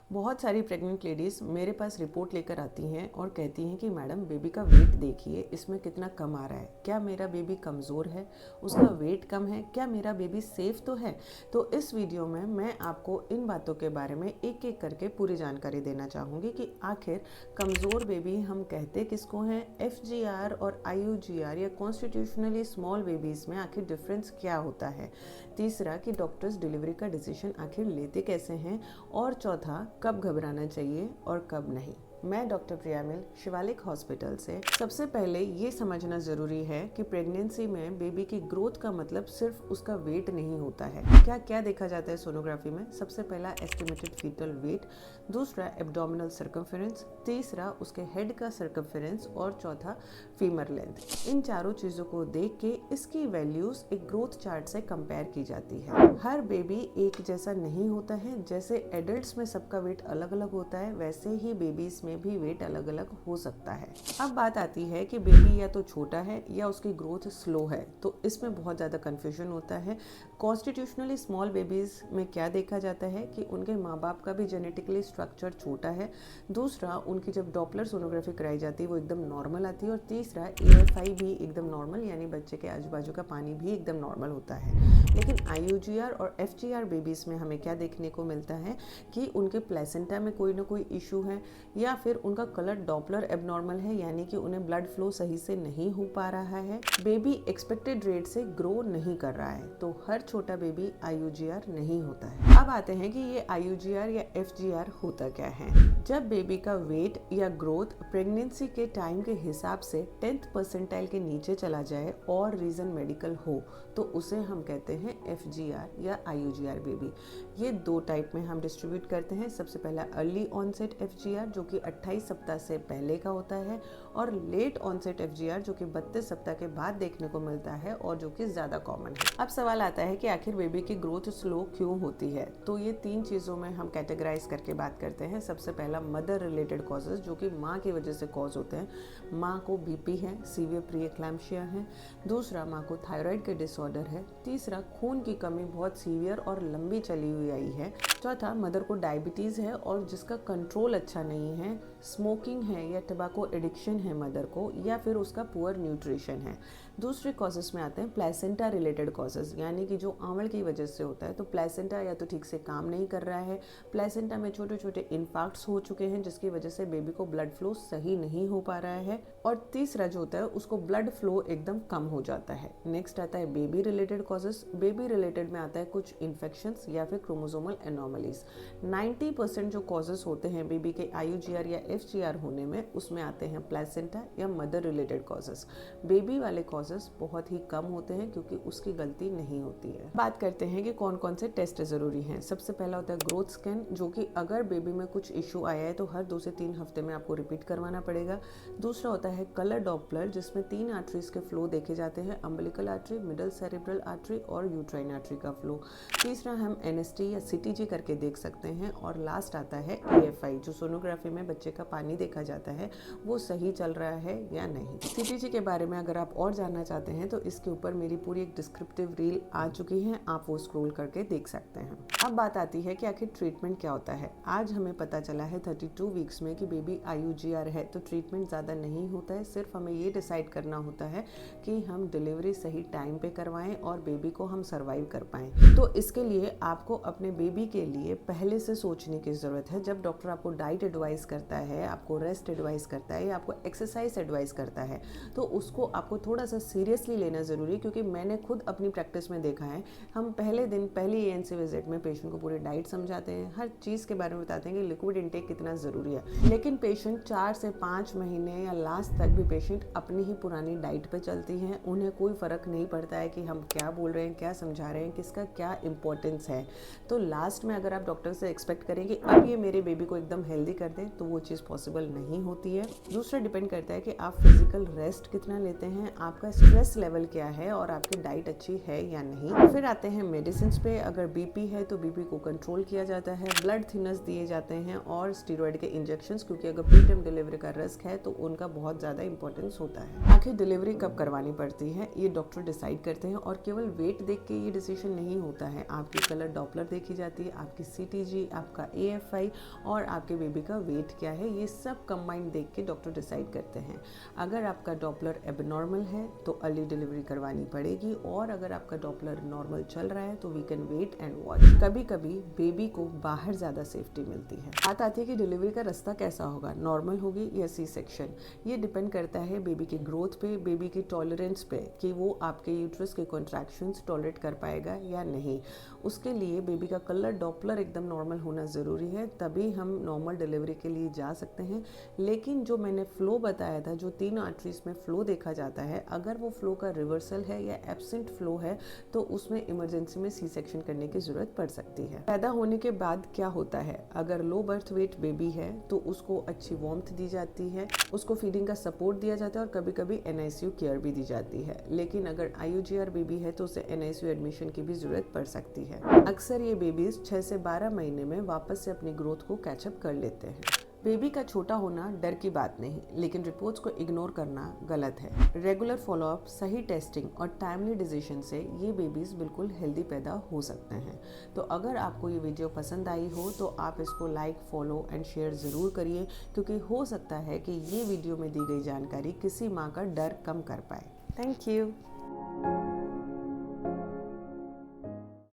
बहुत सारी pregnant ladies मेरे पास रिपोर्ट लेकर आती हैं और कहती हैं कि मैडम बेबी का वेट देखिए, इसमें कितना कम आ रहा है। क्या मेरा बेबी कमज़ोर है, उसका वेट कम है, क्या मेरा बेबी सेफ़ तो है। तो इस वीडियो में मैं आपको इन बातों के बारे में एक एक करके पूरी जानकारी देना चाहूँगी कि आखिर कमज़ोर बेबी हम कहते किसको हैं, FGR और IUGR या कॉन्स्टिट्यूशनली स्मॉल बेबीज़ में आखिर डिफरेंस क्या होता है। तीसरा कि डॉक्टर्स डिलीवरी का डिसीजन आखिर लेते कैसे हैं, और चौथा कब घबराना चाहिए और कब नहीं। मैं डॉक्टर प्रिया मिल, शिवालिक हॉस्पिटल से। सबसे पहले ये समझना ज़रूरी है कि प्रेगनेंसी में बेबी की ग्रोथ का मतलब सिर्फ उसका वेट नहीं होता है। क्या क्या देखा जाता है सोनोग्राफी में? सबसे पहला एस्टिमेटेड फीटल वेट, दूसरा एब्डोमिनल सर्कमफेरेंस, तीसरा उसके हेड का सर्कमफेरेंस और चौथा फीमर लेंथ। इन चारों चीज़ों को देख के इसकी वैल्यूज़ एक ग्रोथ चार्ट से कंपेयर की जाती है। हर बेबी एक जैसा नहीं होता है। जैसे एडल्ट्स में सबका वेट अलग अलग होता है, वैसे ही बेबीज़ में भी वेट अलग अलग हो सकता है। अब बात आती है कि बेबी या तो छोटा है या उसकी ग्रोथ स्लो है, तो इसमें बहुत ज़्यादा कन्फ्यूजन होता है। कॉन्स्टिट्यूशनली स्मॉल बेबीज़ में क्या देखा जाता है कि उनके माँ बाप का भी जेनेटिकली स्ट्रक्चर छोटा है। दूसरा, उनकी जब डॉपलर सोनोग्राफी कराई जाती है वो एकदम नॉर्मल आती है। और तीसरा, AFI भी एकदम नॉर्मल, यानी बच्चे के आजू बाजू का पानी भी एकदम नॉर्मल होता है। लेकिन IUGR और FGR बेबीज़ में हमें क्या देखने को मिलता है कि उनके प्लेसेंटा में कोई ना कोई इशू है, या फिर उनका कलर डॉपलर एबनॉर्मल है, यानी कि उन्हें ब्लड फ्लो सही से नहीं हो पा रहा है। बेबी एक्सपेक्टेड रेट से ग्रो नहीं कर रहा है, तो हर छोटा बेबी IUGR नहीं होता है। अब आते हैं कि ये IUGR या FGR होता क्या है। जब बेबी का वेट या ग्रोथ प्रेगनेंसी के टाइम के हिसाब से 10th परसेंटाइल के नीचे चला जाए और रीज़न मेडिकल हो, तो उसे हम कहते हैं FGR या IUGR बेबी। ये दो टाइप में हम डिस्ट्रीब्यूट करते हैं। सबसे पहला अर्ली ऑनसेट FGR जो कि 28 सप्ताह से पहले का होता है, और लेट ऑनसेट FGR जो कि 32 सप्ताह के बाद देखने को मिलता है और जो कि ज़्यादा कॉमन है। अब सवाल आता है कि आखिर बेबी की ग्रोथ स्लो क्यों होती है। तो ये तीन चीज़ों में हम कैटेगराइज करके बात करते हैं। सबसे पहला मदर रिलेटेड कॉजेज जो कि माँ की वजह से कॉज होते हैं। माँ को BP है, सीवियर प्री एक्लैम्पशिया है। दूसरा, माँ को थायराइड के डिसऑर्डर है। तीसरा, खून की कमी बहुत सीवियर और लंबी चली हुई आई है। चौथा, मदर को डायबिटीज़ है और जिसका कंट्रोल अच्छा नहीं है। स्मोकिंग है या टबाको एडिक्शन है मदर को, या फिर उसका पुअर न्यूट्रिशन है। दूसरे कॉजेस में आते हैं प्लेसेंटा रिलेटेड कॉजेस, यानी कि जो आंवल की वजह से होता है। तो प्लेसेंटा या तो ठीक से काम नहीं कर रहा है, प्लेसेंटा में छोटे छोटे इन्फार्क्ट्स हो चुके हैं जिसकी वजह से बेबी को ब्लड फ्लो सही नहीं हो पा रहा है। और तीसरा जो होता है उसको ब्लड फ्लो एकदम कम हो जाता है। नेक्स्ट आता है baby related causes. Baby related में आता है कुछ इन्फेक्शंस या फिर क्रोमोसोमल एनोमलीज। 90% जो कॉजेस होते हैं बेबी के IUGR या FGR होने में, उसमें आते हैं प्लेसेंटा या मदर रिलेटेड कॉजेस। बेबी वाले कॉजेस बहुत ही कम होते हैं क्योंकि उसकी गलती नहीं होती है। बात करते हैं कि कौन कौन से टेस्ट ज़रूरी हैं। सबसे पहला होता है ग्रोथ स्कैन, जो कि अगर बेबी में कुछ इशू आया है तो हर 2 से 3 हफ्ते में आपको रिपीट करवाना पड़ेगा। दूसरा होता है कलर डॉपलर, जिसमें 3 आर्टरीज के फ्लो देखे जाते हैं, umbilical artery, middle cerebral artery और यूट्राइन आर्टरी का फ्लो। तीसरा, हम NST या CTG करके देख सकते हैं। और लास्ट आता है AFI, जो सोनोग्राफी में बच्चे का पानी देखा जाता है वो सही चल रहा है या नहीं। CTG के बारे में अगर आप और जानना चाहते हैं तो इसके ऊपर मेरी पूरी एक डिस्क्रिप्टिव रील आ चुकी है, आप वो स्क्रॉल करके देख सकते हैं। अब बात आती है कि आखिर ट्रीटमेंट क्या होता है। आज हमें पता चला है 32 वीक्स में कि बेबी IUGR है, तो ट्रीटमेंट ज़्यादा नहीं होता है। सिर्फ हमें ये डिसाइड करना होता है कि हम डिलीवरी सही टाइम पे करवाएं और बेबी को हम सर्वाइव कर पाएं। तो इसके लिए आपको अपने बेबी के लिए पहले से सोचने की ज़रूरत है। जब डॉक्टर आपको डाइट एडवाइस करता है, आपको रेस्ट एडवाइस करता है या आपको एक्सरसाइज एडवाइस करता है, तो उसको आपको थोड़ा सा सीरियसली लेना ज़रूरी है। क्योंकि मैंने खुद अपनी प्रैक्टिस में देखा है, हम पहले दिन पहली ANC विजिट में पेशेंट को पूरी डाइट समझाते हैं, हर चीज़ के बारे में बताते हैं कि लिक्विड इंटेक कितना ज़रूरी है। लेकिन पेशेंट 4 से 5 महीने या लास्ट तक भी पेशेंट अपनी ही पुरानी डाइट पे चलती हैं। उन्हें कोई फ़र्क नहीं पड़ता है कि हम क्या बोल रहे हैं, क्या समझा रहे हैं, किसका क्या इंपॉर्टेंस है। तो लास्ट में अगर आप डॉक्टर से एक्सपेक्ट करें कि अब ये मेरे बेबी को एकदम हेल्दी कर दें, तो वो चीज़ पॉसिबल नहीं होती है। दूसरा डिपेंड करता है कि आप फिजिकल रेस्ट कितना लेते हैं, आपका स्ट्रेस लेवल क्या है और आपकी डाइट अच्छी है या नहीं। फिर आते हैं मेडिसिन पे। अगर BP है तो BP को कंट्रोल किया जाता है, ब्लड थिनर्स दिए जाते हैं और स्टीरॉयड के इंजेक्शंस, क्योंकि अगर प्रीटर्म डिलीवरी का रिस्क है तो उनका बहुत ज़्यादा इंपॉर्टेंस होता है। आखिर डिलीवरी कब करवानी पड़ती है ये डॉक्टर डिसाइड करते हैं, और केवल वेट देख के ये डिसीजन नहीं होता है। आपकी कलर डॉपलर देखी जाती है, आपकी CTG, आपका AFI और आपके बेबी का वेट क्या है, ये सब कंबाइंड देख के डॉक्टर डिसाइड करते हैं। अगर आपका डॉपलर एबनॉर्मल है तो अर्ली डिलीवरी करवानी पड़ेगी, और अगर आपका डॉपलर नॉर्मल चल रहा है तो we can wait and watch. कभी कभी बेबी को बाहर ज़्यादा सेफ्टी मिलती है। बात आती है कि डिलीवरी का रास्ता कैसा होगा, नॉर्मल होगी या C सेक्शन। ये डिपेंड करता है बेबी की ग्रोथ पे, बेबी की टॉलरेंस पे, कि वो आपके यूट्रस के कॉन्ट्रैक्शंस टॉलरेट कर पाएगा या नहीं। उसके लिए बेबी का कलर डॉपलर एकदम नॉर्मल होना ज़रूरी है, तभी हम नॉर्मल डिलीवरी के लिए जा सकते हैं। लेकिन जो मैंने फ्लो बताया था, जो 3 आर्टरीज में फ्लो देखा जाता है, अगर वो फ्लो का रिवर्सल है या एब्सेंट फ्लो है तो उसमें इमरजेंसी में C सेक्शन करने की ज़रूरत पड़ सकती है। पैदा होने के बाद क्या होता है, अगर लो बर्थ वेट बेबी है तो उसको अच्छी वार्मथ दी जाती है, उसको फीडिंग का सपोर्ट दिया जाता है और कभी कभी NICU केयर भी दी जाती है। लेकिन अगर IUGR बेबी है तो उसे NICU एडमिशन की भी ज़रूरत पड़ सकती है। अक्सर ये बेबीज 6 से 12 महीने में वापस से अपनी ग्रोथ को कैचअप कर लेते हैं। बेबी का छोटा होना डर की बात नहीं, लेकिन रिपोर्ट्स को इग्नोर करना गलत है। रेगुलर फॉलोअप, सही टेस्टिंग और टाइमली डिसीजन से ये बेबीज बिल्कुल हेल्दी पैदा हो सकते हैं। तो अगर आपको ये वीडियो पसंद आई हो तो आप इसको लाइक, फॉलो एंड शेयर ज़रूर करिए, क्योंकि हो सकता है कि ये वीडियो में दी गई जानकारी किसी माँ का डर कम कर पाए। Thank you.